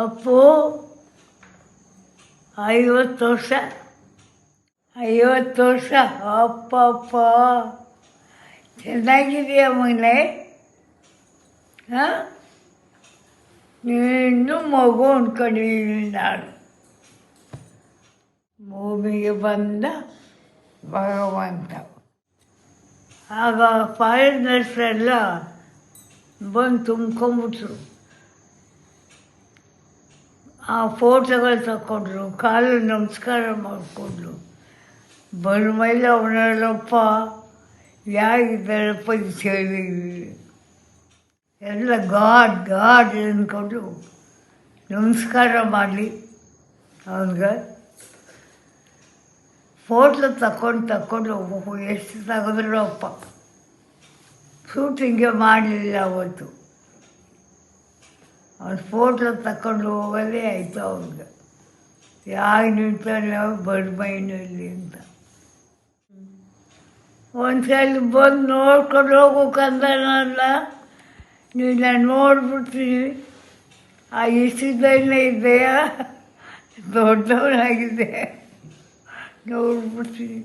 ಅಪ್ಪು 50 ವರ್ಷ 50 ವರ್ಷ ಅಪ್ಪಪ್ಪ ಚೆನ್ನಾಗಿದೆಯಾ ಮಗನೇ? ಹಾಂ, ನೀನು ಮಗು ಅಂದ್ಕೊಂಡಿದ್ದೀನಿ ನಾನು. ಭೂಮಿಗೆ ಬಂದ ಭಗವಂತ. ಆಗ ಫಾರಿನರ್ಸ್ ಎಲ್ಲ ಬಂದು ತುಂಬ್ಕೊಂಬಿಟ್ರು. ಆ ಫೋಟೋಗಳು ತಗೊಂಡ್ರು, ಕಾಲು ನಮಸ್ಕಾರ ಮಾಡಿಕೊಂಡ್ರು. ಮೇಲೆ ಅವನಲ್ಲಪ್ಪ ಯಾರಿದ್ದಾರಪ್ಪ ಹೇಳಿ ಎಲ್ಲ ಗಾಡ್ ಅಂದ್ಕೊಂಡು ನಮಸ್ಕಾರ ಮಾಡಲಿ ಅವನಿಗೆ. ಫೋಟೋ ತಗೊಂಡು ಎಷ್ಟು ತೆಗೆದ್ರು ಅಪ್ಪ. ಶೂಟಿಂಗೇ ಮಾಡಲಿಲ್ಲ ಅವತ್ತು. ಅವ್ನು ಫೋಟೋ ತಗೊಂಡು ಹೋಗೋದೇ ಆಯಿತು ಅವ್ನಿಗೆ. ಯಾಕೆ ನಿಂತಾನೆ ಬರ್ಮೈನಲ್ಲಿ ಅಂತ. ಒಂದ್ಸಲ ಬಂದು ನೋಡ್ಕೊಂಡು ಹೋಗೋಕ್ಕಂದನಲ್ಲ, ನೀನು ನೋಡ್ಬಿಡ್ತೀನಿ. ಆ ಇಷ್ಟದಲ್ಲೇ ಇದೆಯಾ, ದೊಡ್ಡವನಾಗಿದೆ, ನೋಡ್ಬಿಡ್ತೀನಿ.